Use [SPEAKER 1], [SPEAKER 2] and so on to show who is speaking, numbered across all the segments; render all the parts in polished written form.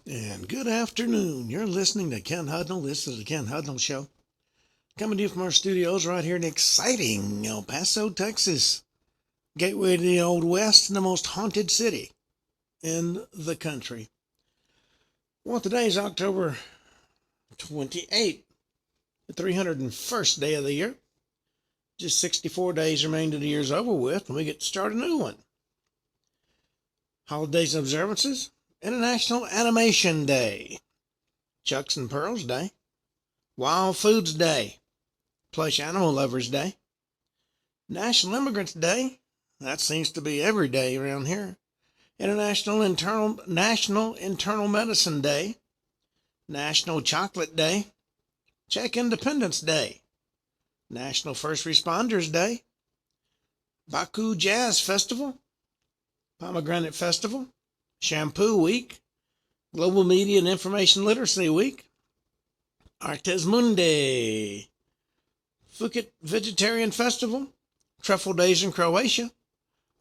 [SPEAKER 1] And good afternoon. You're listening to Ken Hudnall. This is the Ken Hudnall Show. Coming to you from our studios right here in exciting El Paso, Texas. Gateway to the Old West and the most haunted city in the country. Well, today is October 28th, the 301st day of the year. Just 64 days remain to the year's over with, and we get to start a new one. Holidays and observances. International Animation Day, Chucks and Pearls Day, Wild Foods Day, Plush Animal Lovers Day, National Immigrants Day, that seems to be every day around here, National Internal Medicine Day, National Chocolate Day, Czech Independence Day, National First Responders Day, Baku Jazz Festival, Pomegranate Festival, Shampoo Week, Global Media and Information Literacy Week, Artes Mundi, Phuket Vegetarian Festival, Truffle Days in Croatia,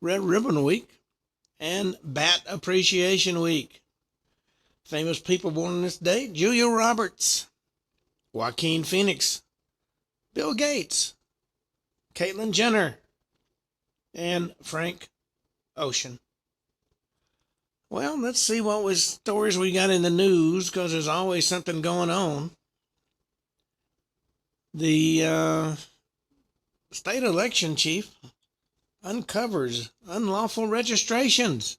[SPEAKER 1] Red Ribbon Week, and Bat Appreciation Week. Famous people born on this date: Julia Roberts, Joaquin Phoenix, Bill Gates, Caitlyn Jenner, and Frank Ocean. Well, let's see what stories we got in the news, because there's always something going on. The state election chief uncovers unlawful registrations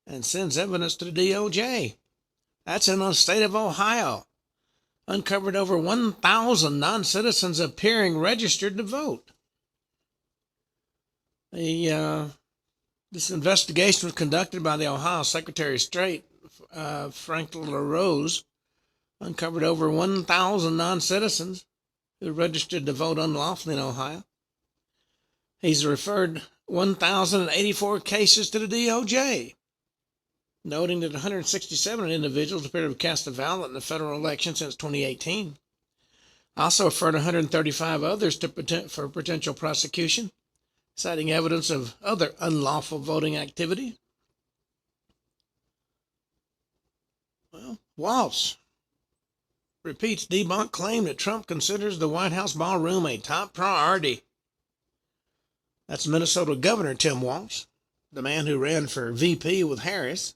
[SPEAKER 1] and sends evidence to the DOJ. That's in the state of Ohio. Uncovered over 1,000 non-citizens appearing registered to vote. This investigation was conducted by the Ohio Secretary of State, Frank LaRose, uncovered over 1,000 non-citizens who registered to vote unlawfully in Ohio. He's referred 1,084 cases to the DOJ, noting that 167 individuals appear to have cast a ballot in the federal election since 2018. Also referred 135 others for potential prosecution, citing evidence of other unlawful voting activity. Well, Walsh repeats debunked claim that Trump considers the White House ballroom a top priority. That's Minnesota Governor Tim Walsh, the man who ran for VP with Harris.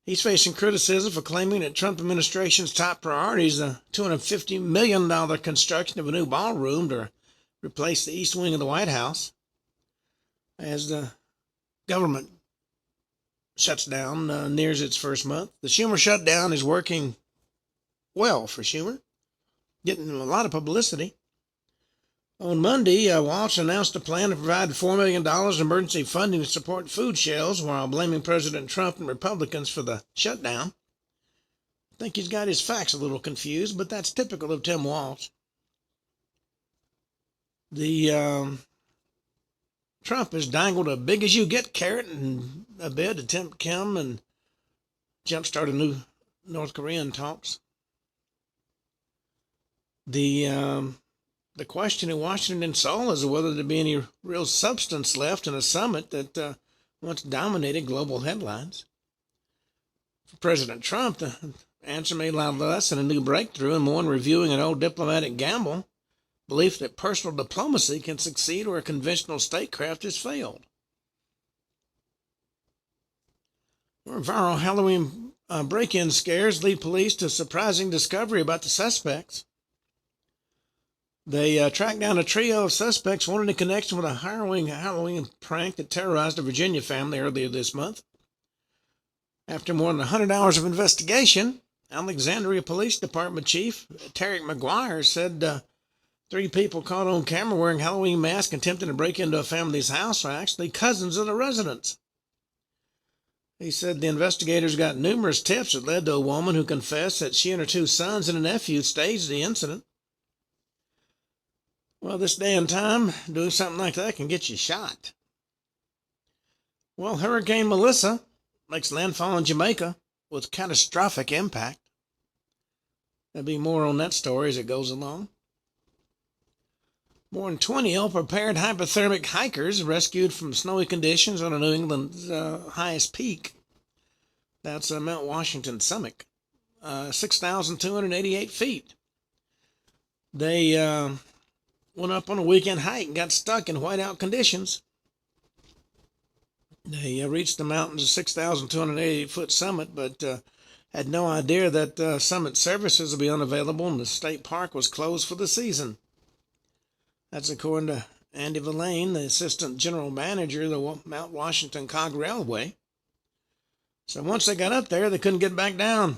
[SPEAKER 1] He's facing criticism for claiming that Trump administration's top priority is the $250 million construction of a new ballroom to replace the east wing of the White House. As the government shuts down, nears its first month. The Schumer shutdown is working well for Schumer, getting a lot of publicity. On Monday, Walsh announced a plan to provide $4 million in emergency funding to support food shelves while blaming President Trump and Republicans for the shutdown. I think he's got his facts a little confused, but that's typical of Tim Walsh. Trump has dangled a big-as-you-get carrot in a bid to tempt Kim and jumpstart a new North Korean talks. The question in Washington and Seoul is whether there be any real substance left in a summit that once dominated global headlines. For President Trump, the answer may lie less in a new breakthrough and more in reviewing an old diplomatic gamble. Belief that personal diplomacy can succeed where conventional statecraft has failed. Viral Halloween break-in scares lead police to a surprising discovery about the suspects. They tracked down a trio of suspects wanted in connection with a harrowing Halloween prank that terrorized a Virginia family earlier this month. After more than 100 hours of investigation, Alexandria Police Department Chief Tarek McGuire said 3 people caught on camera wearing Halloween masks attempting to break into a family's house are actually cousins of the residents. He said the investigators got numerous tips that led to a woman who confessed that she and her 2 sons and a nephew staged the incident. Well, this day and time, doing something like that can get you shot. Well, Hurricane Melissa makes landfall in Jamaica with catastrophic impact. There'll be more on that story as it goes along. More than 20 ill-prepared That's Mount Washington summit, 6,288 feet. They went up on a weekend hike and got stuck in whiteout conditions. They reached the mountain's 6,288-foot summit, but had no idea that summit services would be unavailable and the state park was closed for the season. That's according to Andy Villain, the assistant general manager of the Mount Washington Cog Railway. So once they got up there, they couldn't get back down.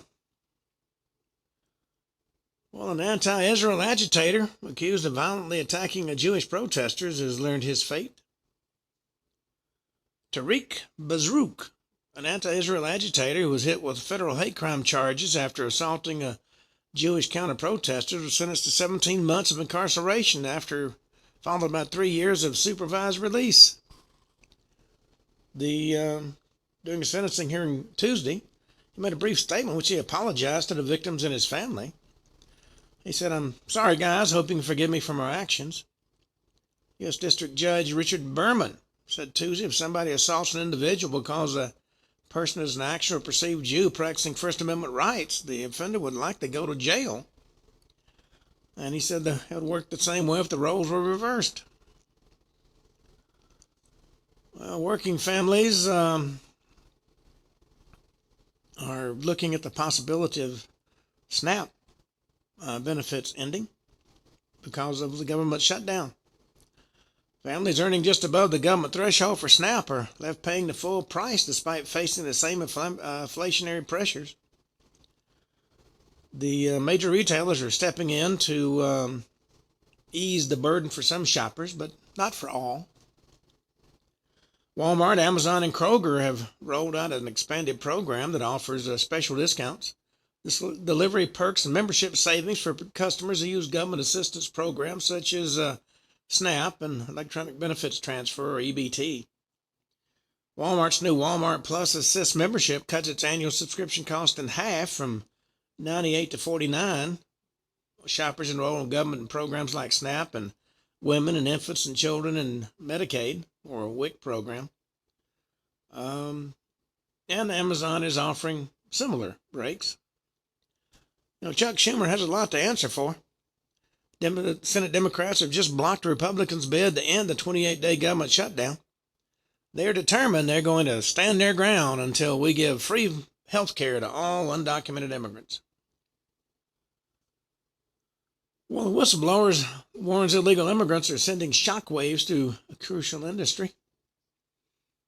[SPEAKER 1] Well, an anti-Israel agitator accused of violently attacking Jewish protesters has learned his fate. Tariq Bazrouk, an anti-Israel agitator who was hit with federal hate crime charges after assaulting a Jewish counter-protester, was sentenced to 17 months of incarceration followed by 3 years of supervised release. During a sentencing hearing Tuesday, he made a brief statement in which he apologized to the victims and his family. He said, "I'm sorry, guys. Hope you can forgive me for my actions." U.S. District Judge Richard Berman said Tuesday if somebody assaults an individual because a person is an actual or perceived Jew practicing First Amendment rights, the offender would likely go to jail. And he said that it would work the same way if the roles were reversed. Well, working families are looking at the possibility of SNAP benefits ending because of the government shutdown. Families earning just above the government threshold for SNAP are left paying the full price despite facing the same inflationary pressures. The major retailers are stepping in to ease the burden for some shoppers, but not for all. Walmart, Amazon, and Kroger have rolled out an expanded program that offers special discounts, delivery perks, and membership savings for customers who use government assistance programs such as SNAP and Electronic Benefits Transfer, or EBT. Walmart's new Walmart Plus Assist membership cuts its annual subscription cost in half from $98 to $49. Shoppers enroll in government programs like SNAP and Women and Infants and Children and Medicaid, or a WIC program. And Amazon is offering similar breaks. Chuck Schumer has a lot to answer for. Senate Democrats have just blocked Republicans' bid to end the 28-day government shutdown. They're determined they're going to stand their ground until we give free health care to all undocumented immigrants. Well, the whistleblowers warns illegal immigrants are sending shockwaves to a crucial industry.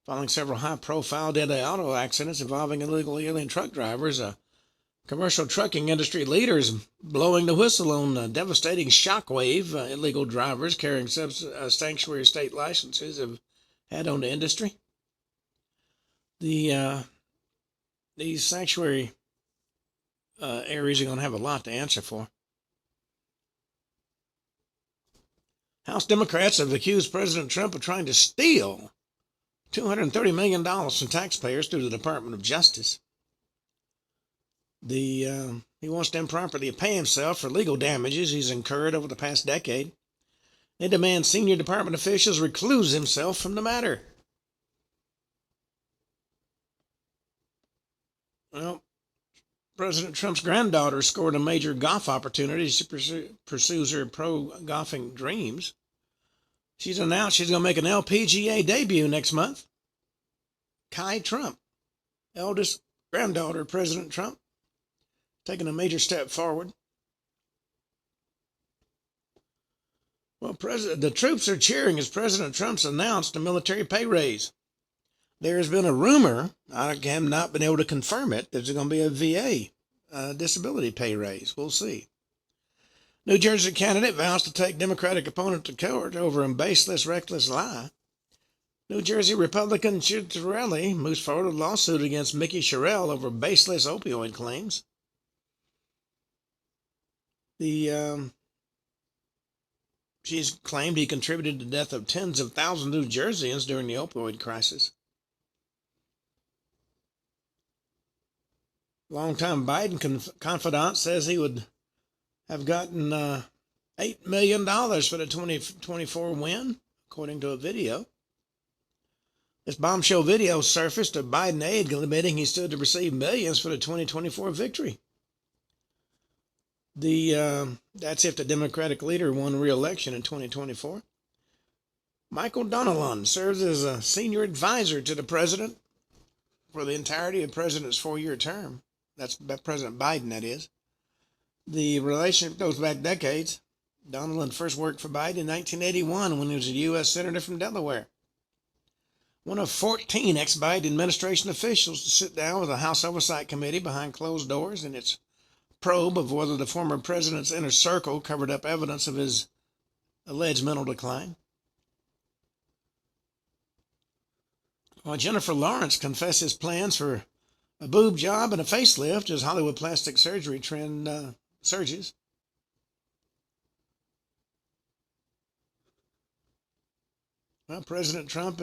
[SPEAKER 1] Following several high-profile deadly auto accidents involving illegal alien truck drivers, commercial trucking industry leaders blowing the whistle on a devastating shockwave illegal drivers carrying sanctuary state licenses have had on the industry. These sanctuary areas are going to have a lot to answer for. House Democrats have accused President Trump of trying to steal $230 million from taxpayers through the Department of Justice. He wants to improperly pay himself for legal damages he's incurred over the past decade. They demand senior department officials recluse himself from the matter. Well, President Trump's granddaughter scored a major golf opportunity as she pursues her pro-golfing dreams. She's announced she's going to make an LPGA debut next month. Kai Trump, eldest granddaughter of President Trump, taking a major step forward. Well, the troops are cheering as President Trump's announced a military pay raise. There has been a rumor, I have not been able to confirm it, there's going to be a VA disability pay raise. We'll see. New Jersey candidate vows to take Democratic opponent to court over a baseless, reckless lie. New Jersey Republican Citarelli moves forward with a lawsuit against Mickey Sherrill over baseless opioid claims. She's claimed he contributed to the death of tens of thousands of New Jerseyans during the opioid crisis. Longtime Biden confidant says he would have gotten $8 million for the 2024 win, according to a video. This bombshell video surfaced of Biden aide admitting he stood to receive millions for the 2024 victory. That's if the Democratic leader won re-election in 2024. Michael Donalon serves as a senior advisor to the president for the entirety of the president's 4-year term. That's President Biden, that is. The relationship goes back decades. Donalon first worked for Biden in 1981 when he was a U.S. Senator from Delaware. One of 14 ex-Biden administration officials to sit down with the House Oversight Committee behind closed doors in its probe of whether the former president's inner circle covered up evidence of his alleged mental decline. While Jennifer Lawrence confesses plans for a boob job and a facelift as Hollywood plastic surgery trend surges. Well, President Trump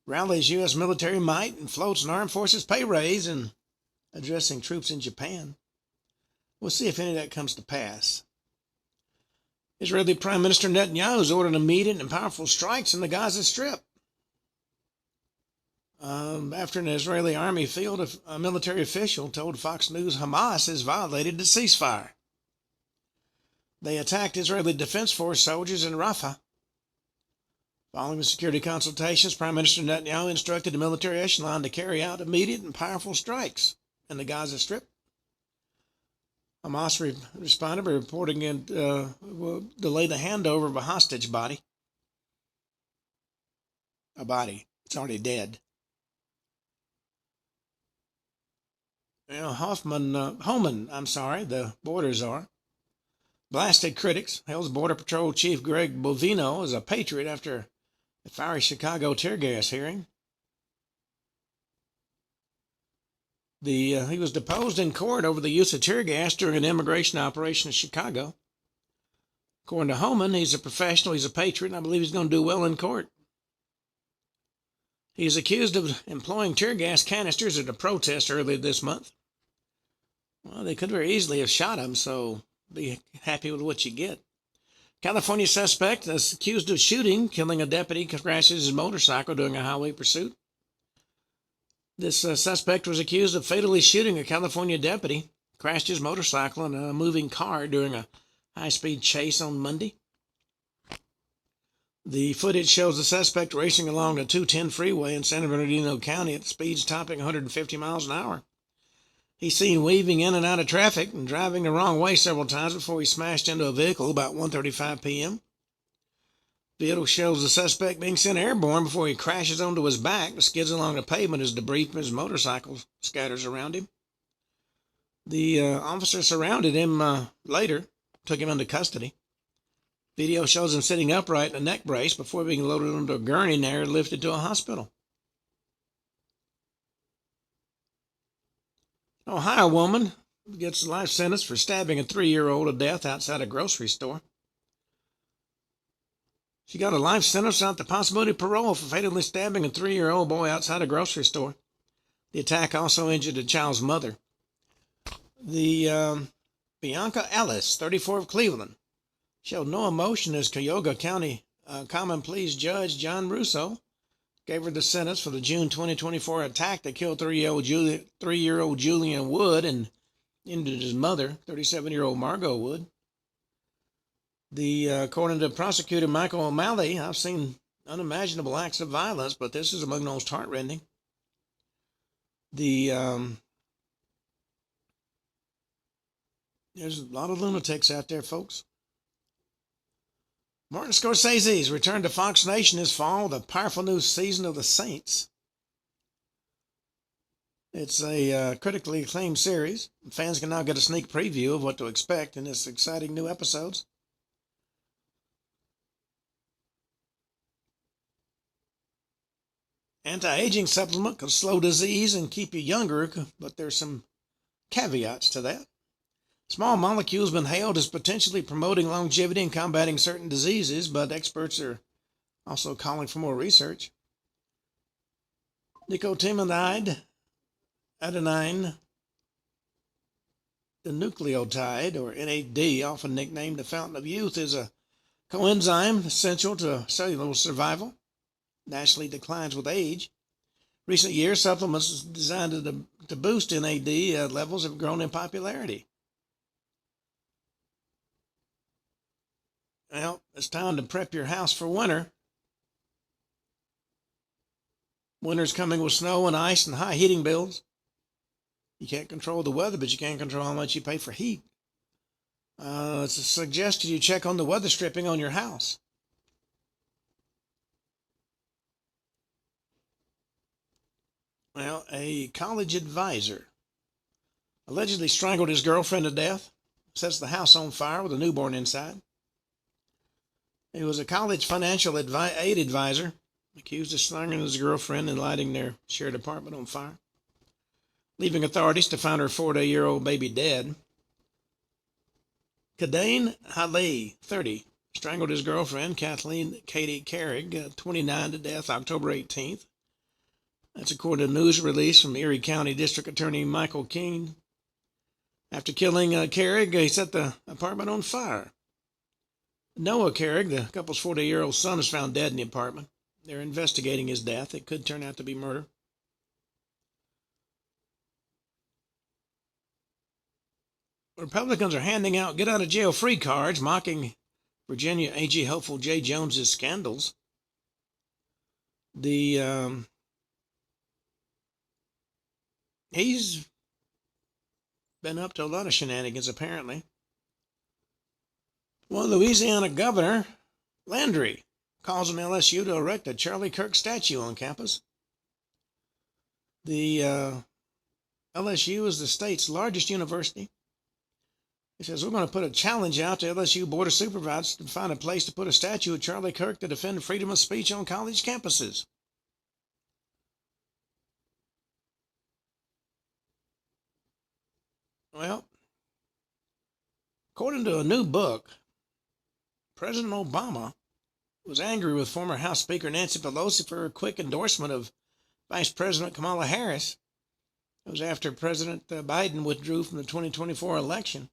[SPEAKER 1] rallies U.S. military might and floats an armed forces pay raise and addressing troops in Japan. We'll see if any of that comes to pass. Israeli Prime Minister Netanyahu has ordered immediate and powerful strikes in the Gaza Strip. After an Israeli army field, a military official told Fox News Hamas has violated the ceasefire. They attacked Israeli Defense Force soldiers in Rafah. Following the security consultations, Prime Minister Netanyahu instructed the military echelon to carry out immediate and powerful strikes in the Gaza Strip. Hamas responded by reporting it will delay the handover of a hostage body. A body. It's already dead. Homan, the border czar, blasted critics, hails Border Patrol Chief Greg Bovino as a patriot after a fiery Chicago tear gas hearing. He was deposed in court over the use of tear gas during an immigration operation in Chicago. According to Homan, he's a professional, he's a patriot, and I believe he's going to do well in court. He's accused of employing tear gas canisters at a protest earlier this month. Well, they could very easily have shot him, so be happy with what you get. California suspect is accused of shooting, killing a deputy, crashes his motorcycle during a highway pursuit. This suspect was accused of fatally shooting a California deputy, crashed his motorcycle in a moving car during a high-speed chase on Monday. The footage shows the suspect racing along the 210 freeway in San Bernardino County at speeds topping 150 miles an hour. He's seen weaving in and out of traffic and driving the wrong way several times before he smashed into a vehicle about 1:35 p.m. Video shows the suspect being sent airborne before he crashes onto his back and skids along the pavement as debris from his motorcycle scatters around him. The officer surrounded him later, took him into custody. Video shows him sitting upright in a neck brace before being loaded onto a gurney and airlifted to a hospital. An Ohio woman gets a life sentence for stabbing a 3-year-old to death outside a grocery store. She got a life sentence without the possibility of parole for fatally stabbing a 3-year-old boy outside a grocery store. The attack also injured the child's mother. Bianca Ellis, 34 of Cleveland, showed no emotion as Cuyahoga County Common Pleas Judge John Russo gave her the sentence for the June 2024 attack that killed 3-year-old Julian Wood and injured his mother, 37-year-old Margot Wood. According to prosecutor Michael O'Malley, I've seen unimaginable acts of violence, but this is among the most heartrending. There's a lot of lunatics out there, folks. Martin Scorsese's return to Fox Nation this fall with a powerful new season of The Saints. It's a critically acclaimed series. Fans can now get a sneak preview of what to expect in this exciting new episodes. Anti-aging supplement can slow disease and keep you younger, but there's some caveats to that. Small molecules have been hailed as potentially promoting longevity and combating certain diseases, but experts are also calling for more research. Nicotinamide adenine dinucleotide, or NAD, often nicknamed the fountain of youth, is a coenzyme essential to cellular survival. naturally declines with age. Recent years, supplements designed to boost NAD levels have grown in popularity. Well, it's time to prep your house for winter. Winter's coming with snow and ice and high heating bills. You can't control the weather, but you can control how much you pay for heat. It's suggested you check on the weather stripping on your house. Well, a college advisor allegedly strangled his girlfriend to death, sets the house on fire with a newborn inside. He was a college financial aid advisor, accused of strangling his girlfriend and lighting their shared apartment on fire, leaving authorities to find her 4-day-old baby dead. Kadane Haley, 30, strangled his girlfriend, Kathleen Katie Carrig, 29, to death October 18th. That's according to a news release from Erie County District Attorney Michael King. After killing Carrig, he set the apartment on fire. Noah Carrig, the couple's 40-year-old son, was found dead in the apartment. They're investigating his death. It could turn out to be murder. Republicans are handing out get-out-of-jail-free cards, mocking Virginia AG hopeful Jay Jones's scandals. He's been up to a lot of shenanigans, apparently. Well, Louisiana Governor Landry calls on LSU to erect a Charlie Kirk statue on campus. The LSU is the state's largest university. He says, we're going to put a challenge out to LSU Board of Supervisors to find a place to put a statue of Charlie Kirk to defend freedom of speech on college campuses. Well, according to a new book, President Obama was angry with former House Speaker Nancy Pelosi for her quick endorsement of Vice President Kamala Harris. It was after President Biden withdrew from the 2024 election.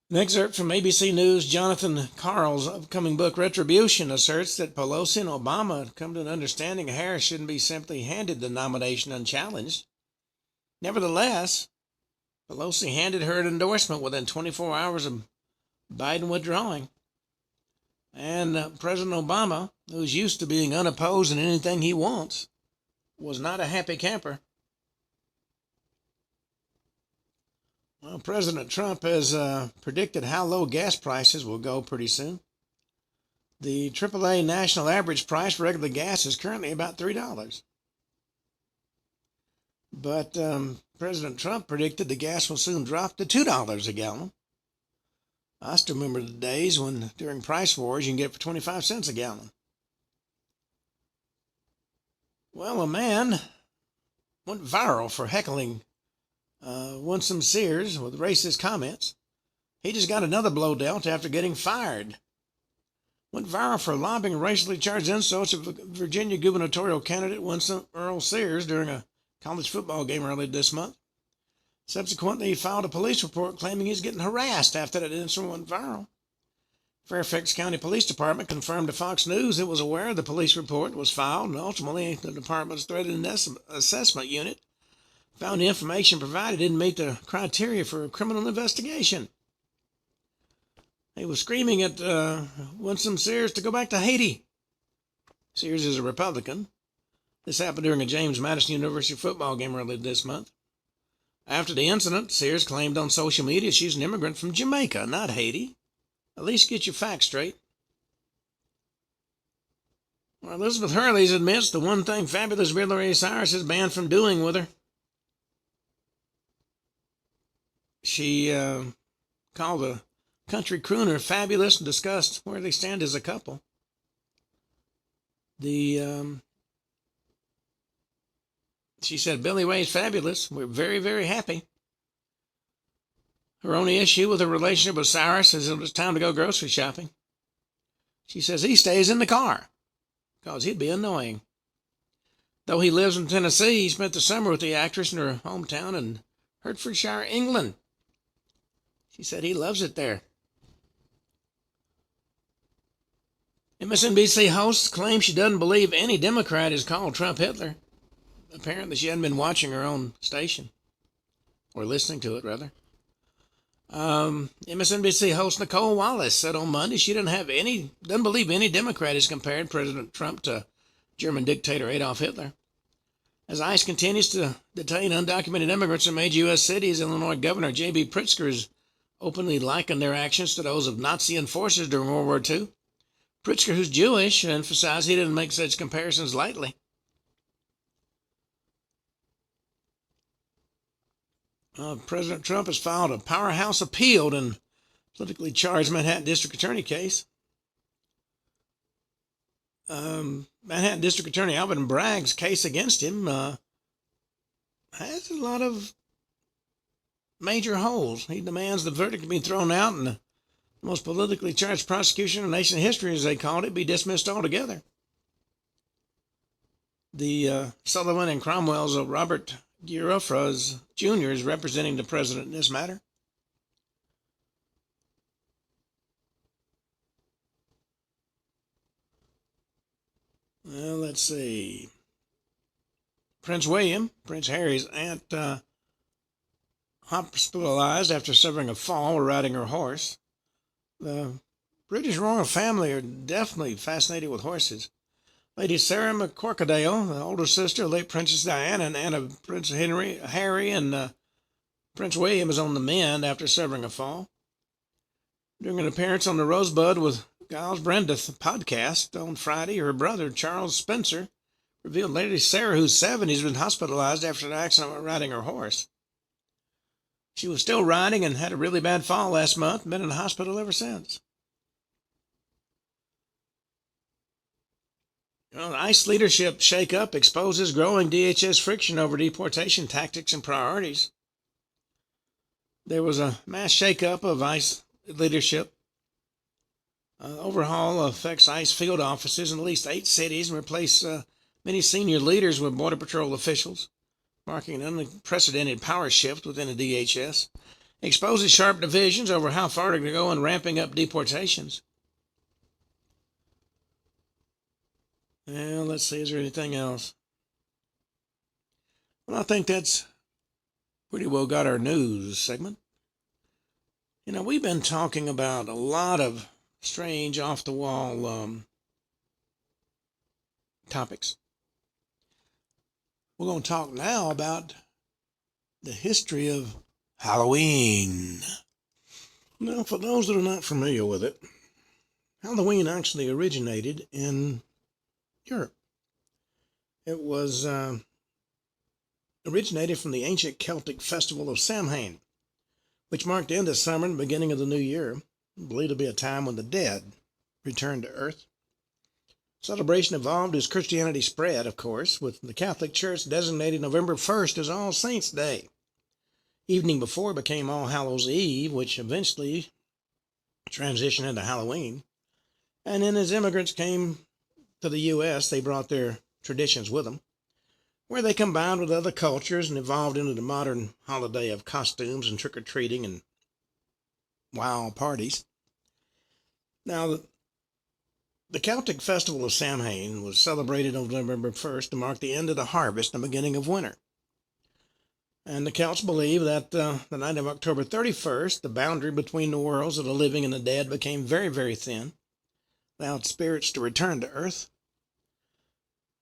[SPEAKER 1] An excerpt from ABC News' Jonathan Karl's upcoming book, Retribution, asserts that Pelosi and Obama had come to an understanding Harris shouldn't be simply handed the nomination unchallenged. Nevertheless, Pelosi handed her an endorsement within 24 hours of Biden withdrawing. And President Obama, who's used to being unopposed in anything he wants, was not a happy camper. Well, President Trump has predicted how low gas prices will go pretty soon. The AAA national average price for regular gas is currently about $3. But President Trump predicted the gas will soon drop to $2 a gallon. I still remember the days when, during price wars, you can get it for 25 cents a gallon. Well, a man went viral for heckling Winsome Sears with racist comments. He just got another blow dealt after getting fired. Went viral for lobbing racially charged insults at Virginia gubernatorial candidate Winsome Earl Sears during a college football game earlier this month. Subsequently, he filed a police report claiming he's getting harassed after that incident went viral. Fairfax County Police Department confirmed to Fox News it was aware the police report was filed, and ultimately the department's threat and assessment unit found the information provided didn't meet the criteria for a criminal investigation. He was screaming at Winsome Sears to go back to Haiti. Sears is a Republican. This happened during a James Madison University football game earlier this month. After the incident, Sears claimed on social media she's an immigrant from Jamaica, not Haiti. At least get your facts straight. Well, Elizabeth Hurley admits the one thing fabulous Billy Ray Cyrus is banned from doing with her. She called the country crooner fabulous and discussed where they stand as a couple. She said, Billy Ray's fabulous. We're very, very happy. Her only issue with her relationship with Cyrus is it was time to go grocery shopping. She says he stays in the car because he'd be annoying. Though he lives in Tennessee, he spent the summer with the actress in her hometown in Hertfordshire, England. She said he loves it there. MSNBC host claims she doesn't believe any Democrat has called Trump Hitler. Apparently, she hadn't been watching her own station, or listening to it, rather. MSNBC host Nicole Wallace said on Monday she doesn't believe any Democrat has compared President Trump to German dictator Adolf Hitler. As ICE continues to detain undocumented immigrants in major U.S. cities, Illinois Governor J.B. Pritzker has openly likened their actions to those of Nazi enforcers during World War II. Pritzker, who's Jewish, emphasized he didn't make such comparisons lightly. President Trump has filed a powerhouse appeal in politically charged Manhattan District Attorney case. Manhattan District Attorney Alvin Bragg's case against him has a lot of major holes. He demands the verdict be thrown out and the most politically charged prosecution in nation history, as they called it, be dismissed altogether. The Sullivan and Cromwell's Robert Giuffre Jr. is representing the president in this matter. Well, let's see. Prince Harry's aunt, hospitalized after suffering a fall while riding her horse. The British royal family are definitely fascinated with horses. Lady Sarah McCorquodale, the older sister of late Princess Diana and aunt of Prince Harry and Prince William, is on the mend after suffering a fall. During an appearance on the Rosebud with Giles Brenda podcast on Friday, her brother, Charles Spencer, revealed Lady Sarah, who's 70, has been hospitalized after an accident while riding her horse. She was still riding and had a really bad fall last month and been in the hospital ever since. Well, the ICE leadership shakeup exposes growing DHS friction over deportation tactics and priorities. There was a mass shakeup of ICE leadership. Overhaul affects ICE field offices in at least 8 cities and replace many senior leaders with Border Patrol officials, marking an unprecedented power shift within the DHS. Exposes sharp divisions over how far to go in ramping up deportations. Well, let's see, is there anything else? Well, I think that's pretty well got our news segment. You know, we've been talking about a lot of strange, off-the-wall topics. We're going to talk now about the history of Halloween. Now, for those that are not familiar with it, Halloween actually originated in Europe. It was originated from the ancient Celtic festival of Samhain, which marked the end of summer and the beginning of the new year, believed to be a time when the dead returned to earth. Celebration evolved as Christianity spread, of course, with the Catholic Church designating November 1st as All Saints' Day. Evening before became All Hallows' Eve, which eventually transitioned into Halloween. And then as immigrants came to the U.S., they brought their traditions with them, where they combined with other cultures and evolved into the modern holiday of costumes and trick-or-treating and wild parties. Now, the Celtic festival of Samhain was celebrated on November 1st to mark the end of the harvest and the beginning of winter. And the Celts believe that the night of October 31st, the boundary between the worlds of the living and the dead became very, very thin, allowed spirits to return to earth.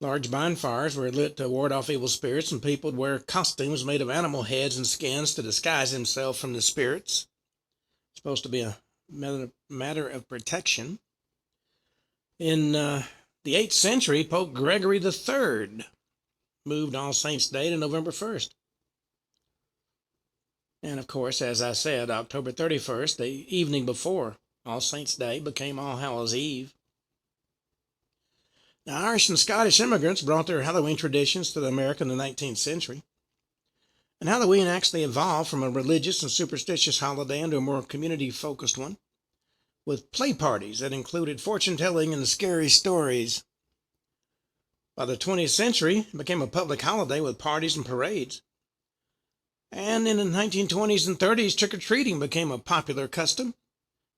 [SPEAKER 1] Large bonfires were lit to ward off evil spirits, and people would wear costumes made of animal heads and skins to disguise themselves from the spirits. It's supposed to be a matter of protection. In the 8th century, Pope Gregory III moved All Saints' Day to November 1st. And of course, as I said, October 31st, the evening before All Saints' Day, became All Hallows' Eve. Now, Irish and Scottish immigrants brought their Halloween traditions to America in the 19th century. And Halloween actually evolved from a religious and superstitious holiday into a more community-focused one, with play parties that included fortune-telling and scary stories. By the 20th century, it became a public holiday with parties and parades. And in the 1920s and 30s, trick-or-treating became a popular custom,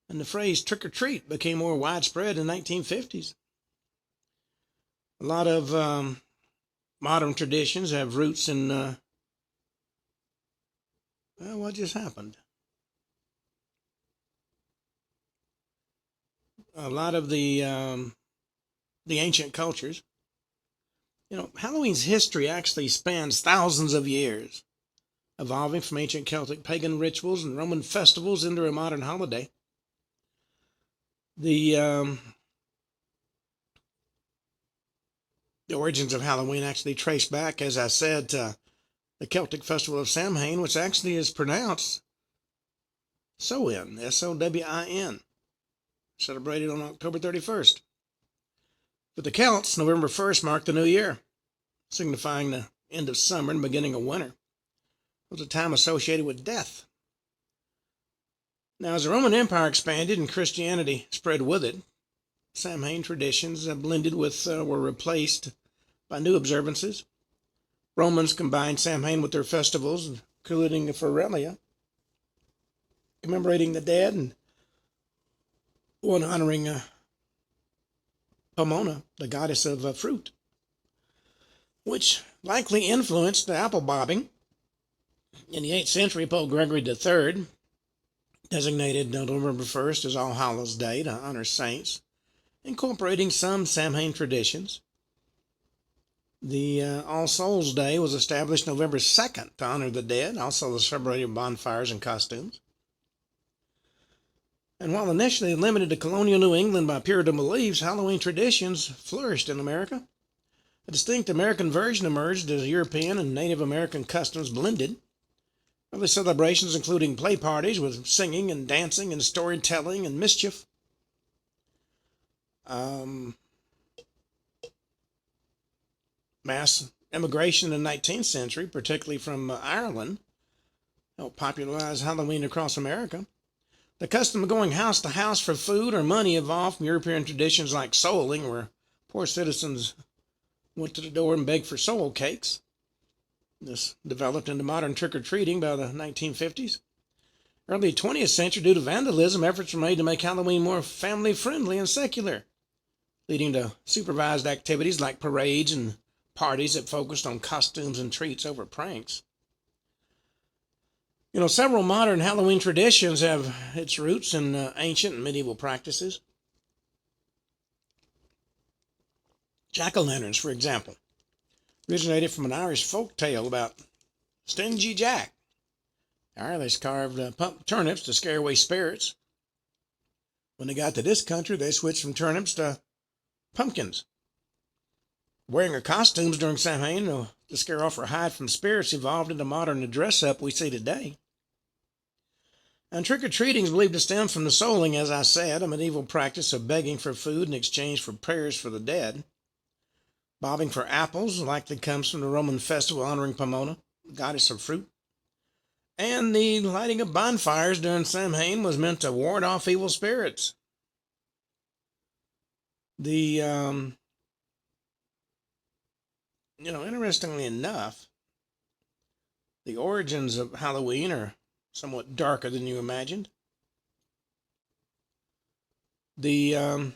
[SPEAKER 1] and the phrase trick or treat became more widespread in the 1950s. A lot of modern traditions have roots in, well, what just happened? A lot of the ancient cultures. Halloween's history actually spans thousands of years, evolving from ancient Celtic pagan rituals and Roman festivals into a modern holiday. The origins of Halloween actually trace back, as I said, to the Celtic festival of Samhain, which actually is pronounced Samhain, Sowin, celebrated on October 31st. For the Celts, November 1st marked the new year, signifying the end of summer and beginning of winter. It was a time associated with death. Now, as the Roman Empire expanded and Christianity spread with it, Samhain traditions blended with, were replaced by new observances. Romans combined Samhain with their festivals, including the Feralia, commemorating the dead, and one honoring Pomona, the goddess of fruit, which likely influenced the apple bobbing. In the 8th century, Pope Gregory III designated November 1st as All Hallows' Day to honor saints, incorporating some Samhain traditions. The All Souls' Day was established November 2nd to honor the dead, also celebrating bonfires and costumes. And while initially limited to colonial New England by Puritan beliefs, Halloween traditions flourished in America. A distinct American version emerged as European and Native American customs blended. Early celebrations including play parties with singing and dancing and storytelling and mischief. Mass immigration in the 19th century, particularly from Ireland, helped popularize Halloween across America. The custom of going house to house for food or money evolved from European traditions like souling, where poor citizens went to the door and begged for soul cakes. This developed into modern trick-or-treating by the 1950s. Early 20th century, due to vandalism, efforts were made to make Halloween more family-friendly and secular, leading to supervised activities like parades and parties that focused on costumes and treats over pranks. Several modern Halloween traditions have its roots in ancient and medieval practices. Jack-o'-lanterns, for example, originated from an Irish folk tale about Stingy Jack. The Irish carved turnips to scare away spirits. When they got to this country, they switched from turnips to pumpkins. Wearing of costumes during Samhain to scare off or hide from spirits evolved into modern dress-up we see today. And trick-or-treating is believed to stem from the souling, as I said, a medieval practice of begging for food in exchange for prayers for the dead. Bobbing for apples likely comes from the Roman festival honoring Pomona, goddess of fruit. And the lighting of bonfires during Samhain was meant to ward off evil spirits. Interestingly enough, the origins of Halloween are somewhat darker than you imagined. Unlike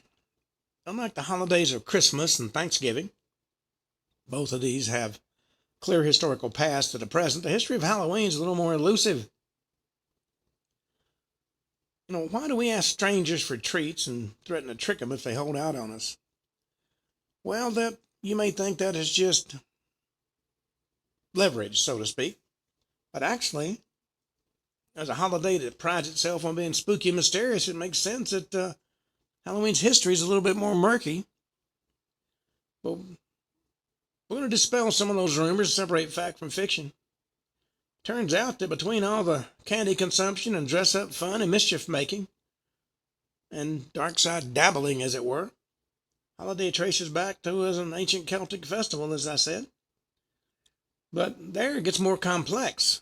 [SPEAKER 1] the holidays of Christmas and Thanksgiving, both of these have clear historical past to the present. The history of Halloween is a little more elusive. Why do we ask strangers for treats and threaten to trick them if they hold out on us? Well, you may think that is just leverage, so to speak. But actually, as a holiday that prides itself on being spooky and mysterious, it makes sense that Halloween's history is a little bit more murky. But we're going to dispel some of those rumors, separate fact from fiction. Turns out that between all the candy consumption and dress-up fun and mischief-making, and dark side dabbling, as it were, holiday traces back to as an ancient Celtic festival, as I said. But there it gets more complex.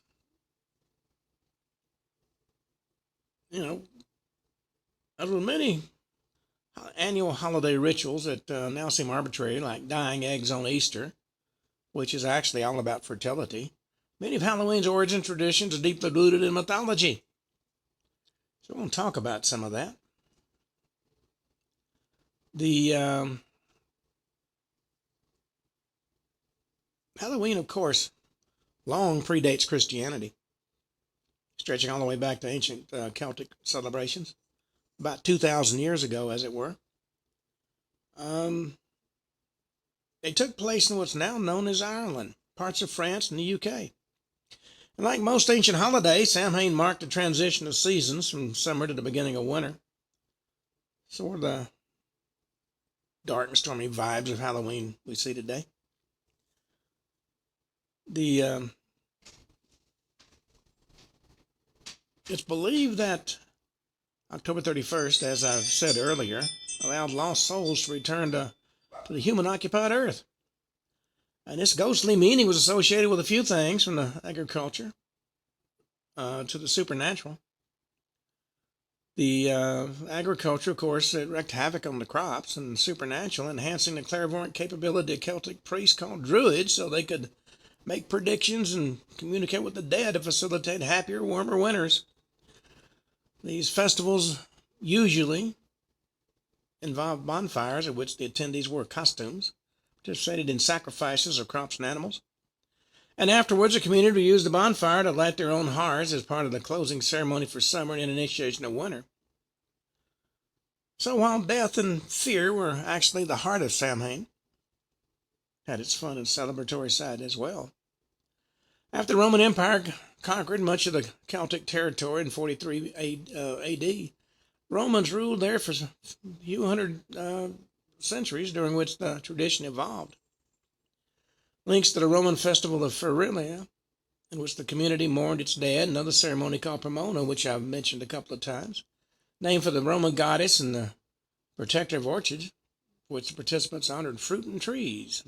[SPEAKER 1] As with many annual holiday rituals that now seem arbitrary, like dyeing eggs on Easter, which is actually all about fertility, many of Halloween's origin traditions are deeply rooted in mythology. So I want to talk about some of that. The Halloween, of course, long predates Christianity, stretching all the way back to ancient Celtic celebrations, about 2,000 years ago, as it were. They took place in what's now known as Ireland, parts of France, and the UK. And like most ancient holidays, Samhain marked the transition of seasons from summer to the beginning of winter. Sort of the dark and stormy vibes of Halloween we see today. It's believed that October 31st, as I've said earlier, allowed lost souls to return to the human-occupied earth. And this ghostly meaning was associated with a few things, from the agriculture to the supernatural. The agriculture, of course, it wreaked havoc on the crops, and supernatural, enhancing the clairvoyant capability of Celtic priests called druids, so they could make predictions and communicate with the dead to facilitate happier, warmer winters. These festivals usually involved bonfires at which the attendees wore costumes, participated in sacrifices of crops and animals, and afterwards the community would use the bonfire to light their own hearths as part of the closing ceremony for summer and initiation of winter. So while death and fear were actually the heart of Samhain, had its fun and celebratory side as well. After the Roman Empire conquered much of the Celtic territory in 43 AD, Romans ruled there for a few hundred centuries, during which the tradition evolved. Links to the Roman festival of Ferilia, in which the community mourned its dead, another ceremony called Pomona, which I've mentioned a couple of times, named for the Roman goddess and the protector of orchards, which the participants honored fruit and trees.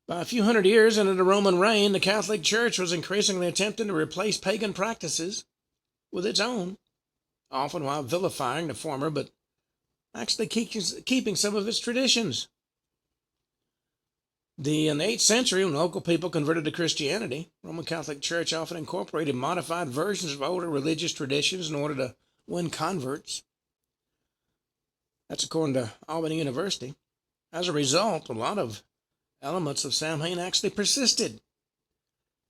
[SPEAKER 1] By a few hundred years into the Roman reign, the Catholic Church was increasingly attempting to replace pagan practices with its own, often while vilifying the former, but actually keeping some of its traditions. In the 8th century, when local people converted to Christianity, the Roman Catholic Church often incorporated modified versions of older religious traditions in order to win converts. That's according to Albany University. As a result, a lot of elements of Samhain actually persisted.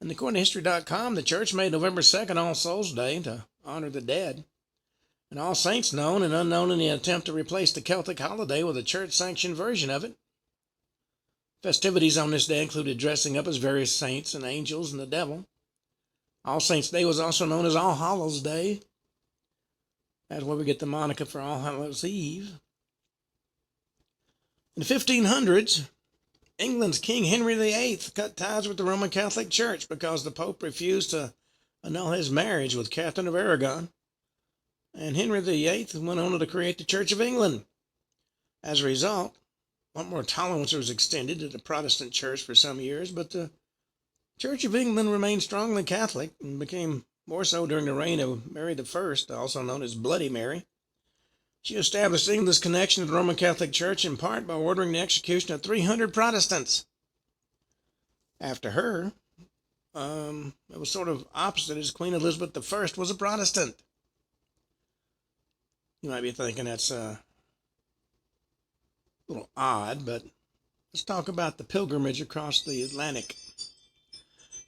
[SPEAKER 1] And according to History.com, the church made November 2nd All Souls Day to honor the dead, and All Saints known and unknown in the attempt to replace the Celtic holiday with a church-sanctioned version of it. Festivities on this day included dressing up as various saints and angels and the devil. All Saints' Day was also known as All Hallows' Day. That's where we get the moniker for All Hallows' Eve. In the 1500s, England's King Henry VIII cut ties with the Roman Catholic Church because the Pope refused to annul his marriage with Catherine of Aragon, and Henry VIII went on to create the Church of England. As a result, a lot more tolerance was extended to the Protestant Church for some years, but the Church of England remained strongly Catholic and became more so during the reign of Mary I, also known as Bloody Mary. She established England's connection to the Roman Catholic Church in part by ordering the execution of 300 Protestants. After her, it was sort of opposite, as Queen Elizabeth I was a Protestant. You might be thinking that's a little odd, but let's talk about the pilgrimage across the Atlantic.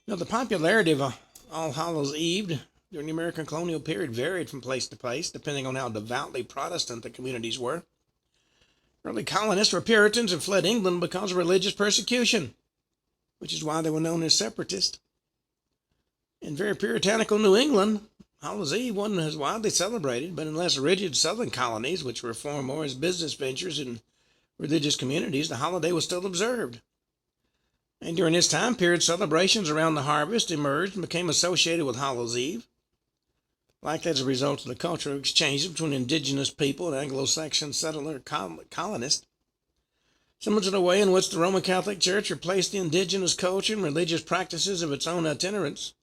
[SPEAKER 1] The popularity of All Hallows' Eve during the American colonial period varied from place to place, depending on how devoutly Protestant the communities were. Early colonists were Puritans and fled England because of religious persecution, which is why they were known as separatists. In very puritanical New England, Hallows' Eve wasn't as widely celebrated, but in less rigid southern colonies, which were formed more as business ventures and religious communities, the holiday was still observed. And during this time period, celebrations around the harvest emerged and became associated with Hallows' Eve, likely as a result of the cultural exchange between indigenous people and Anglo-Saxon settler colonists. Similar to the way in which the Roman Catholic Church replaced the indigenous culture and religious practices of its own itinerants,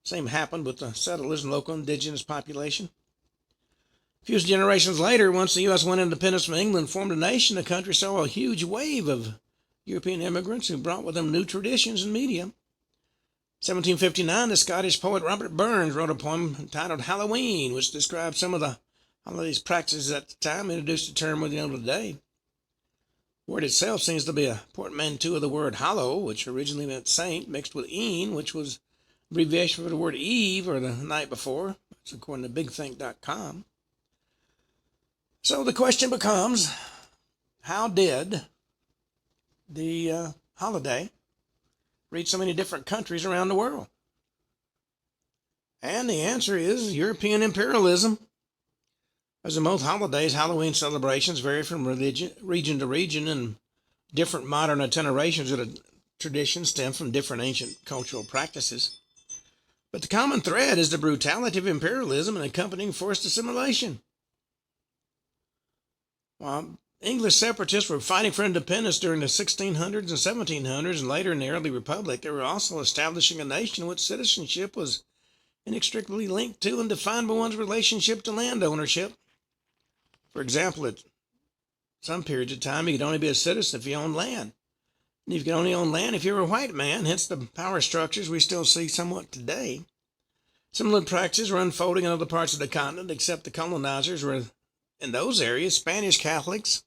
[SPEAKER 1] same happened with the settlers and local indigenous population. A few generations later, once the U.S. won independence from England and formed a nation, the country saw a huge wave of European immigrants who brought with them new traditions and media. 1759, the Scottish poet Robert Burns wrote a poem entitled Halloween, which described some of the Holidays practices at the time introduced the term we know today. The word itself seems to be a portmanteau of the word hallow, which originally meant saint, mixed with een, which was abbreviation for the word eve, or the night before. That's according to bigthink.com. So the question becomes, how did the holiday reach so many different countries around the world? And the answer is European imperialism. As in most holidays, Halloween celebrations vary from region to region, and different modern itinerations of the traditions stem from different ancient cultural practices. But the common thread is the brutality of imperialism and accompanying forced assimilation. While English separatists were fighting for independence during the 1600s and 1700s and later in the early republic, they were also establishing a nation in which citizenship was inextricably linked to and defined by one's relationship to land ownership. For example, at some periods of time, you could only be a citizen if you owned land. And you could only own land if you were a white man, hence the power structures we still see somewhat today. Similar practices were unfolding in other parts of the continent, except the colonizers were, in those areas, Spanish Catholics.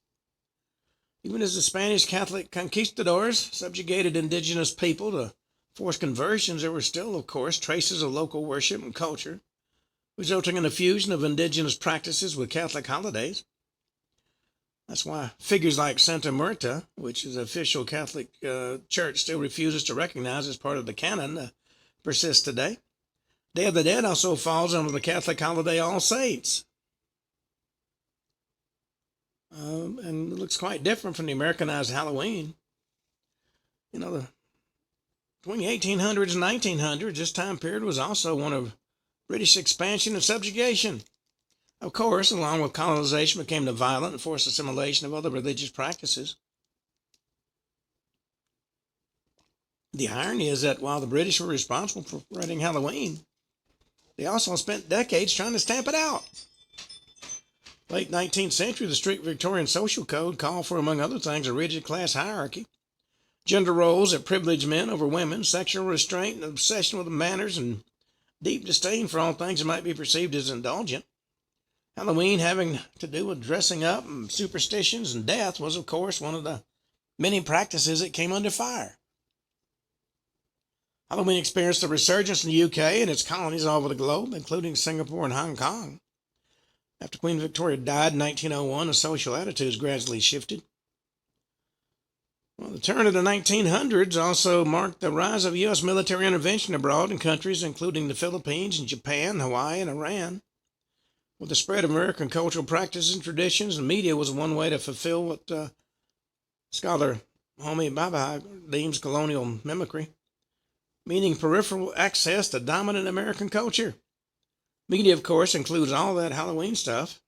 [SPEAKER 1] Even as the Spanish Catholic conquistadors subjugated indigenous people to forced conversions, there were still, of course, traces of local worship and culture, resulting in a fusion of indigenous practices with Catholic holidays. That's why figures like Santa Muerta, which is the official Catholic church still refuses to recognize as part of the canon, persists today. Day of the Dead also falls under the Catholic holiday All Saints. And it looks quite different from the Americanized Halloween. Between the 1800s and 1900s, this time period was also one of British expansion and subjugation. Of course, along with colonization became the violent and forced assimilation of other religious practices. The irony is that while the British were responsible for spreading Halloween, they also spent decades trying to stamp it out. Late 19th century, the strict Victorian social code called for, among other things, a rigid class hierarchy, gender roles that privileged men over women, sexual restraint and obsession with manners, and deep disdain for all things that might be perceived as indulgent. Halloween, having to do with dressing up and superstitions and death, was, of course, one of the many practices that came under fire. Halloween experienced a resurgence in the UK and its colonies all over the globe, including Singapore and Hong Kong. After Queen Victoria died in 1901, the social attitudes gradually shifted. The turn of the 1900s also marked the rise of U.S. military intervention abroad in countries including the Philippines and Japan, Hawaii, and Iran. With the spread of American cultural practices and traditions, the media was one way to fulfill what scholar Homi Bhabha deems colonial mimicry, meaning peripheral access to dominant American culture. Media, of course, includes all that Halloween stuff.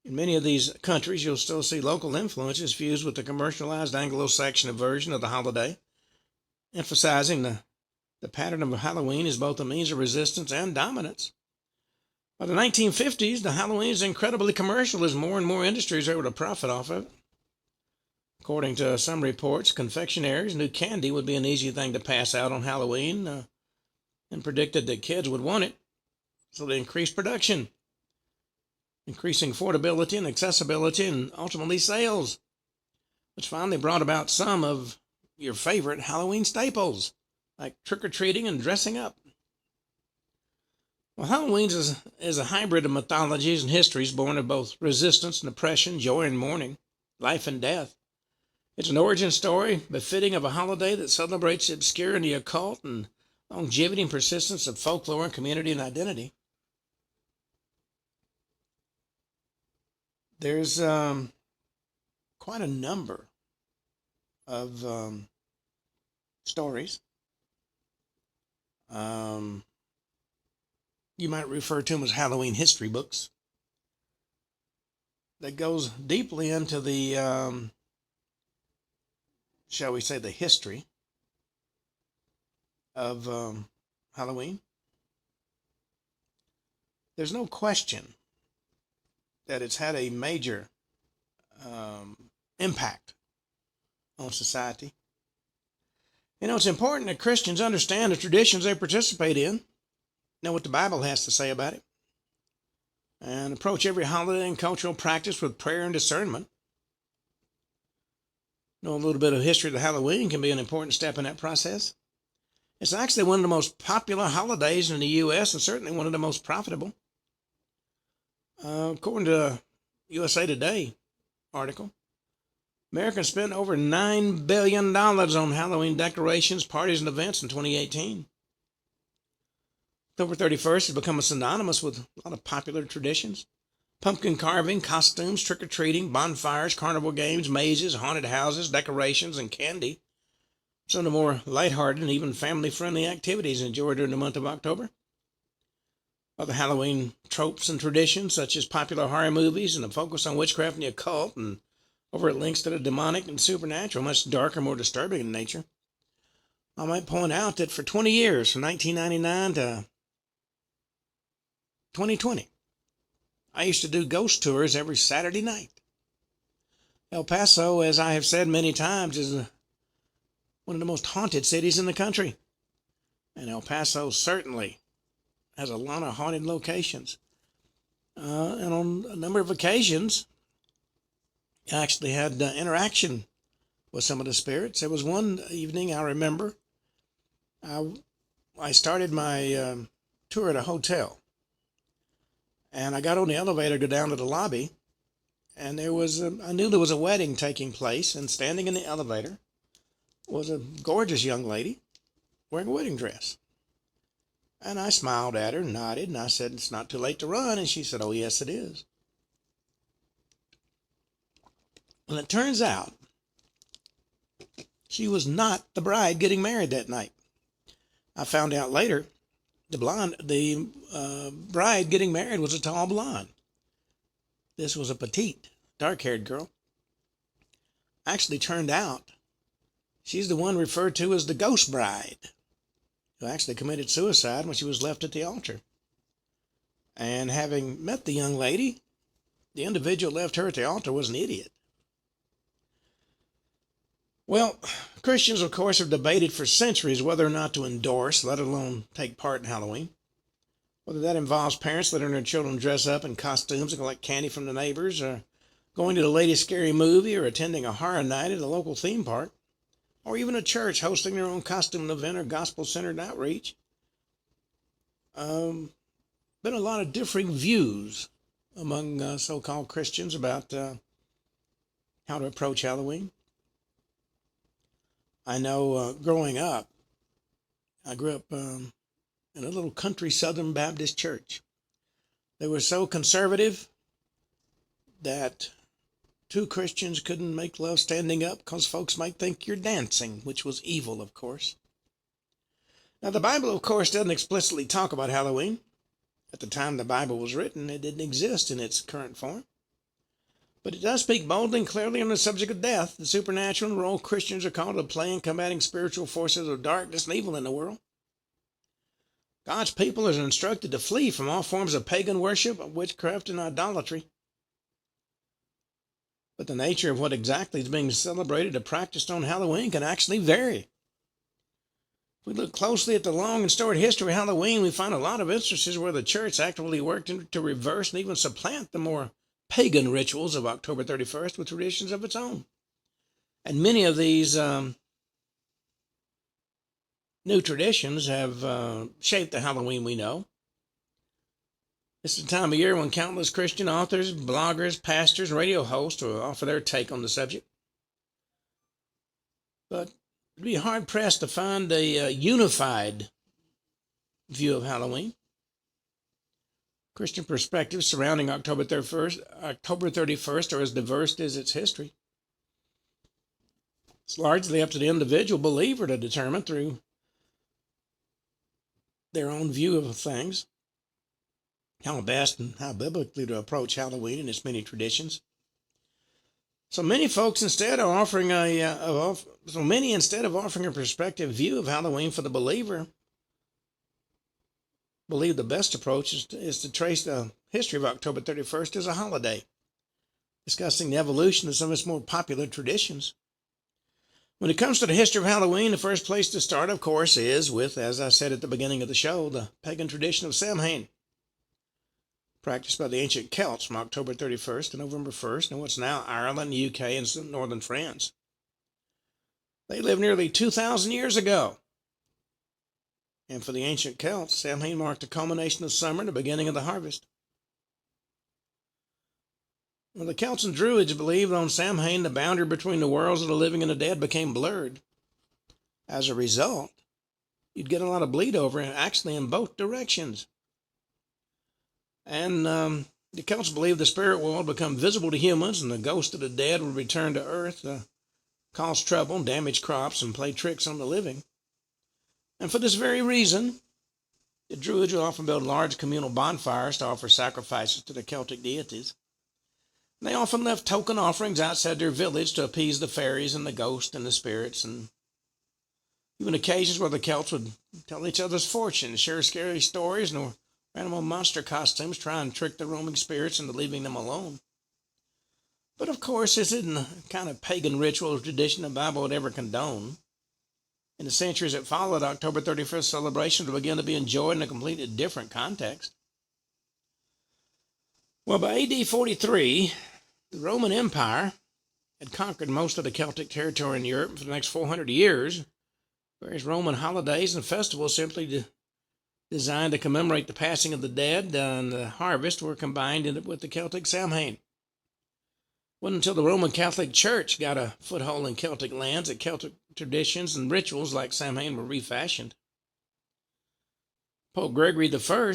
[SPEAKER 1] In many of these countries, you'll still see local influences fused with the commercialized Anglo-Saxon version of the holiday, emphasizing the pattern of Halloween as both a means of resistance and dominance. By the 1950s, the Halloween is incredibly commercial as more and more industries are able to profit off of it. According to some reports, confectionaries knew candy would be an easy thing to pass out on Halloween and predicted that kids would want it, so they increased production, increasing affordability and accessibility and ultimately sales, which finally brought about some of your favorite Halloween staples, like trick-or-treating and dressing up. Well, Halloween is a hybrid of mythologies and histories born of both resistance and oppression, joy and mourning, life and death. It's an origin story befitting of a holiday that celebrates the obscure and the occult and longevity and persistence of folklore and community and identity. There's quite a number of stories. You might refer to them as Halloween history books. That goes deeply into the, shall we say, the history of Halloween. There's no question that it's had a major impact on society. It's important that Christians understand the traditions they participate in, know what the Bible has to say about it. and approach every holiday and cultural practice with prayer and discernment. Know a little bit of history of Halloween can be an important step in that process. It's actually one of the most popular holidays in the U.S. and certainly one of the most profitable. According to a USA Today article, Americans spent over $9 billion on Halloween decorations, parties, and events in 2018. October 31st has become synonymous with a lot of popular traditions. Pumpkin carving, costumes, trick-or-treating, bonfires, carnival games, mazes, haunted houses, decorations, and candy. Some of the more lighthearted and even family-friendly activities enjoyed during the month of October. Other Halloween tropes and traditions, such as popular horror movies and the focus on witchcraft and the occult and overt links to the demonic and supernatural, much darker, more disturbing in nature. I might point out that for 20 years, from 1999 to 2020, I used to do ghost tours every Saturday night. El Paso, as I have said many times, is one of the most haunted cities in the country. And El Paso certainly has a lot of haunted locations. And on a number of occasions, I actually had interaction with some of the spirits. There was one evening I remember, I started my tour at a hotel. And I got on the elevator to go down to the lobby, and I knew there was a wedding taking place, and standing in the elevator was a gorgeous young lady wearing a wedding dress. And I smiled at her, nodded, and I said, "It's not too late to run." And she said, "Oh, yes, it is." Well, it turns out she was not the bride getting married that night. I found out later the bride getting married was a tall blonde. This was a petite, dark-haired girl. Actually turned out she's the one referred to as the ghost bride, who actually committed suicide when she was left at the altar. And having met the young lady, the individual left her at the altar was an idiot. Well, Christians, of course, have debated for centuries whether or not to endorse, let alone take part in Halloween. Whether that involves parents letting their children dress up in costumes and collect candy from the neighbors, or going to the latest scary movie, or attending a horror night at a local theme park, or even a church hosting their own costume event or gospel-centered outreach. Been a lot of differing views among so-called Christians about how to approach Halloween. I know growing up, I grew up in a little country Southern Baptist church. They were so conservative that two Christians couldn't make love standing up because folks might think you're dancing, which was evil, of course. Now, the Bible, of course, doesn't explicitly talk about Halloween. At the time the Bible was written, it didn't exist in its current form. But it does speak boldly and clearly on the subject of death, the supernatural, and the role Christians are called to play in combating spiritual forces of darkness and evil in the world. God's people are instructed to flee from all forms of pagan worship, witchcraft, and idolatry. But the nature of what exactly is being celebrated or practiced on Halloween can actually vary. If we look closely at the long and storied history of Halloween, we find a lot of instances where the church actively worked to reverse and even supplant the more pagan rituals of October 31st with traditions of its own. And many of these new traditions have shaped the Halloween we know. This is the time of year when countless Christian authors, bloggers, pastors, and radio hosts will offer their take on the subject. But it'd be hard-pressed to find a unified view of Halloween. Christian perspectives surrounding October 31st are as diverse as its history. It's largely up to the individual believer to determine through their own view of things how best and how biblically to approach Halloween and its many traditions. So many folks instead of offering a perspective view of Halloween for the believer, believe the best approach is to trace the history of October 31st as a holiday, discussing the evolution of some of its more popular traditions. When it comes to the history of Halloween, the first place to start, of course, is with, as I said at the beginning of the show, the pagan tradition of Samhain. practiced by the ancient Celts from October 31st to November 1st in what's now Ireland, the UK, and some northern France. They lived nearly 2,000 years ago. And for the ancient Celts, Samhain marked the culmination of summer and the beginning of the harvest. Well, the Celts and Druids believed on Samhain the boundary between the worlds of the living and the dead became blurred. As a result, you'd get a lot of bleed over, actually in both directions. And the Celts believed the spirit world would become visible to humans and the ghost of the dead would return to Earth to cause trouble, damage crops, and play tricks on the living. And for this very reason, the Druids would often build large communal bonfires to offer sacrifices to the Celtic deities. They often left token offerings outside their village to appease the fairies and the ghosts and the spirits, and even occasions where the Celts would tell each other's fortunes, share scary stories, and animal monster costumes, try and trick the roaming spirits into leaving them alone. But of course, this isn't the kind of pagan ritual or tradition the Bible would ever condone. In the centuries that followed, October 31st celebrations would begin to be enjoyed in a completely different context. Well, by AD 43, the Roman Empire had conquered most of the Celtic territory in Europe for the next 400 years. Various Roman holidays and festivals simply designed to commemorate the passing of the dead and the harvest were combined with the Celtic Samhain. It wasn't until the Roman Catholic Church got a foothold in Celtic lands that Celtic traditions and rituals like Samhain were refashioned. Pope Gregory I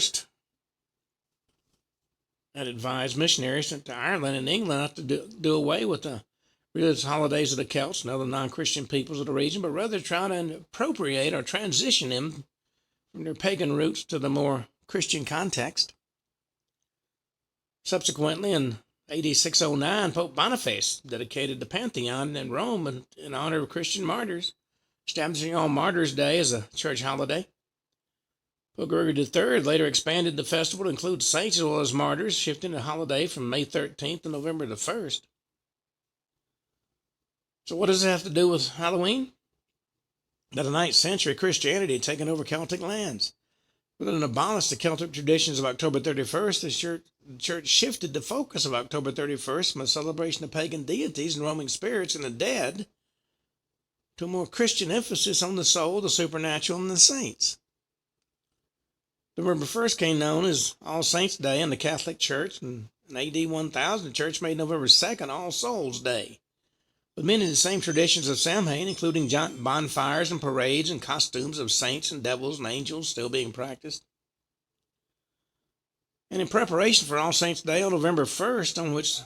[SPEAKER 1] had advised missionaries sent to Ireland and England not to do away with the religious holidays of the Celts and other non-Christian peoples of the region, but rather try to appropriate or transition them from their pagan roots to the more Christian context. Subsequently, in AD 609, Pope Boniface dedicated the Pantheon in Rome in honor of Christian martyrs, establishing All Martyrs' Day as a church holiday. Pope Gregory III later expanded the festival to include saints as well as martyrs, shifting the holiday from May 13th to November the 1st. So what does it have to do with Halloween? By the 9th century, Christianity had taken over Celtic lands. Rather than abolish the Celtic traditions of October 31st, the church shifted the focus of October 31st from a celebration of pagan deities and roaming spirits and the dead to a more Christian emphasis on the soul, the supernatural, and the saints. November 1st came known as All Saints' Day in the Catholic Church, and in AD 1000, the church made November 2nd All Souls' Day. With many of the same traditions of Samhain, including giant bonfires and parades and costumes of saints and devils and angels still being practiced. And in preparation for All Saints' Day on November 1st, on which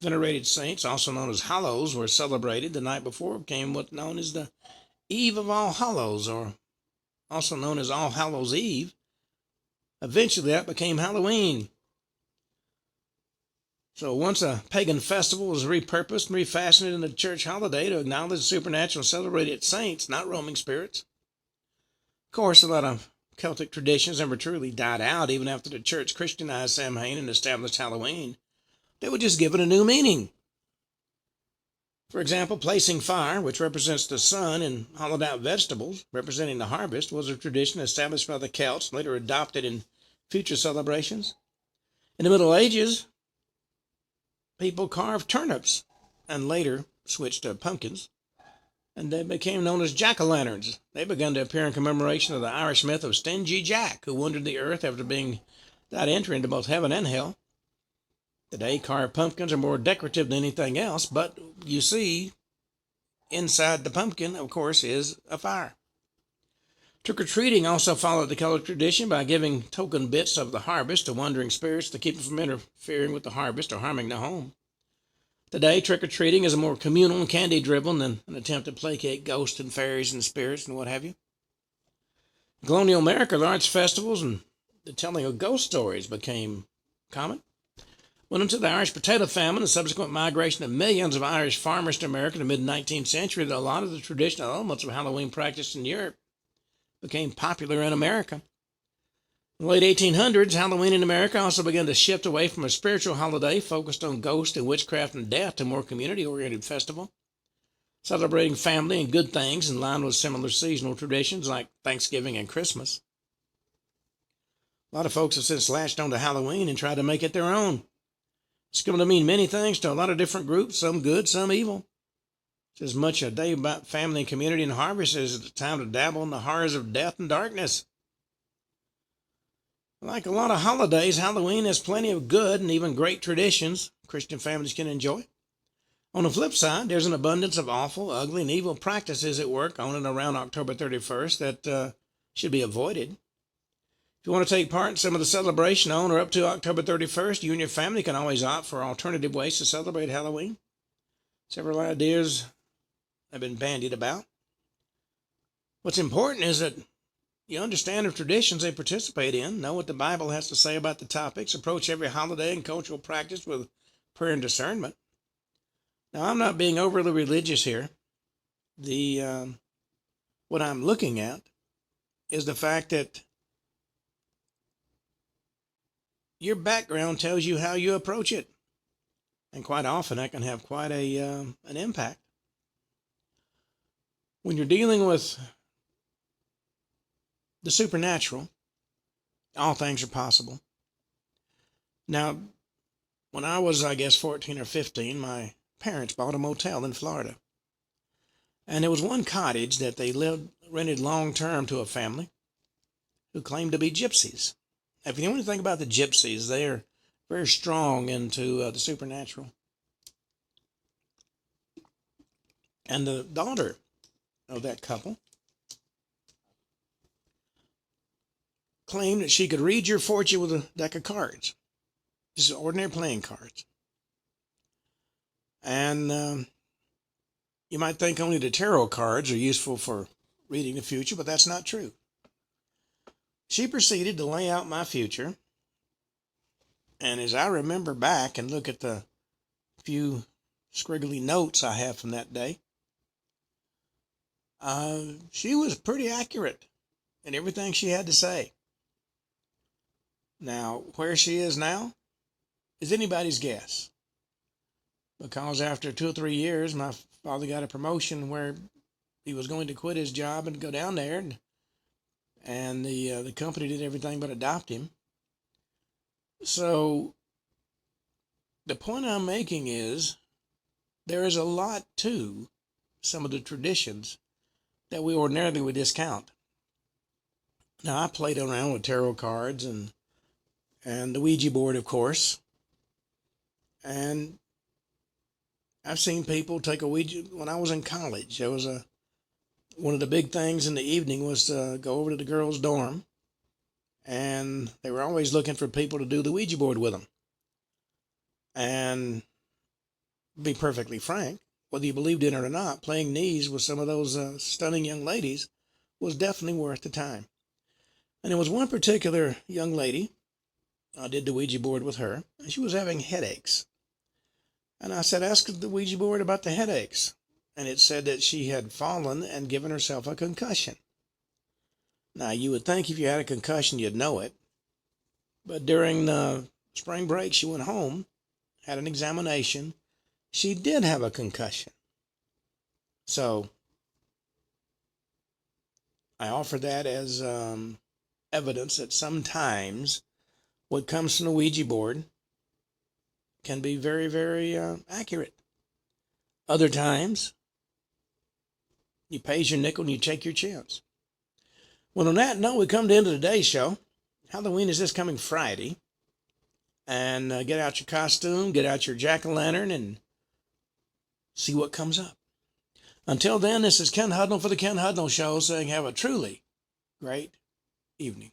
[SPEAKER 1] venerated saints, also known as Hallows, were celebrated, the night before came what's known as the Eve of All Hallows, or also known as All Hallows' Eve. Eventually that became Halloween. So once a pagan festival was repurposed and refashioned into a church holiday to acknowledge the supernatural and celebrate its saints, not roaming spirits. Of course, a lot of Celtic traditions never truly died out even after the church Christianized Samhain and established Halloween. They would just give it a new meaning. For example, placing fire, which represents the sun, and hollowed out vegetables, representing the harvest, was a tradition established by the Celts, later adopted in future celebrations. In the Middle Ages, people carved turnips and later switched to pumpkins, and they became known as jack-o'-lanterns. They began to appear in commemoration of the Irish myth of Stingy Jack, who wandered the earth after being without entry into both heaven and hell. Today, carved pumpkins are more decorative than anything else, but you see, inside the pumpkin, of course, is a fire. Trick-or-treating also followed the Celtic tradition by giving token bits of the harvest to wandering spirits to keep them from interfering with the harvest or harming the home. Today, trick-or-treating is a more communal and candy-driven than an attempt to placate ghosts and fairies and spirits and what have you. In colonial America, large festivals and the telling of ghost stories became common. Well, until the Irish potato famine and the subsequent migration of millions of Irish farmers to America in the mid-19th century, a lot of the traditional elements of Halloween practiced in Europe became popular in America. In the late 1800s, Halloween in America also began to shift away from a spiritual holiday focused on ghosts and witchcraft and death to a more community-oriented festival, celebrating family and good things in line with similar seasonal traditions like Thanksgiving and Christmas. A lot of folks have since latched onto Halloween and tried to make it their own. It's going to mean many things to a lot of different groups, some good, some evil. It's as much a day about family and community and harvest as it's a time to dabble in the horrors of death and darkness. Like a lot of holidays, Halloween has plenty of good and even great traditions Christian families can enjoy. On the flip side, there's an abundance of awful, ugly, and evil practices at work on and around October 31st that should be avoided. If you want to take part in some of the celebration on or up to October 31st, you and your family can always opt for alternative ways to celebrate Halloween. Several ideas have been bandied about. What's important is that you understand the traditions they participate in, know what the Bible has to say about the topics, approach every holiday and cultural practice with prayer and discernment. Now, I'm not being overly religious here. What I'm looking at is the fact that your background tells you how you approach it. And quite often that can have quite an impact. When you're dealing with the supernatural, all things are possible. Now, when I was, 14 or 15, my parents bought a motel in Florida. And there was one cottage that they rented long-term to a family who claimed to be gypsies. If you know anything about the gypsies, they are very strong into the supernatural. And the daughter of that couple claimed that she could read your fortune with a deck of cards. Just ordinary playing cards. And you might think only the tarot cards are useful for reading the future, but that's not true. She proceeded to lay out my future. And as I remember back and look at the few scriggly notes I have from that day, she was pretty accurate in everything she had to say. Now, where she is now is anybody's guess. Because after 2 or 3 years, my father got a promotion where he was going to quit his job and go down there, and the company did everything but adopt him. So the point I'm making is there is a lot to some of the traditions that we ordinarily would discount. Now, I played around with tarot cards and the Ouija board, of course. And I've seen people take a Ouija. When I was in college, there was one of the big things in the evening was to go over to the girls' dorm, and they were always looking for people to do the Ouija board with them. And to be perfectly frank, whether you believed in it or not, playing knees with some of those stunning young ladies was definitely worth the time. And there was one particular young lady, I did the Ouija board with her, and she was having headaches. And I said, ask the Ouija board about the headaches. And it said that she had fallen and given herself a concussion. Now, you would think if you had a concussion, you'd know it. But during the spring break, she went home, had an examination. She did have a concussion. So I offer that as evidence that sometimes what comes from the Ouija board can be very, very accurate. Other times, you pays your nickel and you take your chance. Well, on that note, we come to the end of today's show. Halloween is this coming Friday. And get out your costume, get out your jack-o'-lantern, and see what comes up. Until then, this is Ken Hudnall for the Ken Hudnall Show saying have a truly great evening.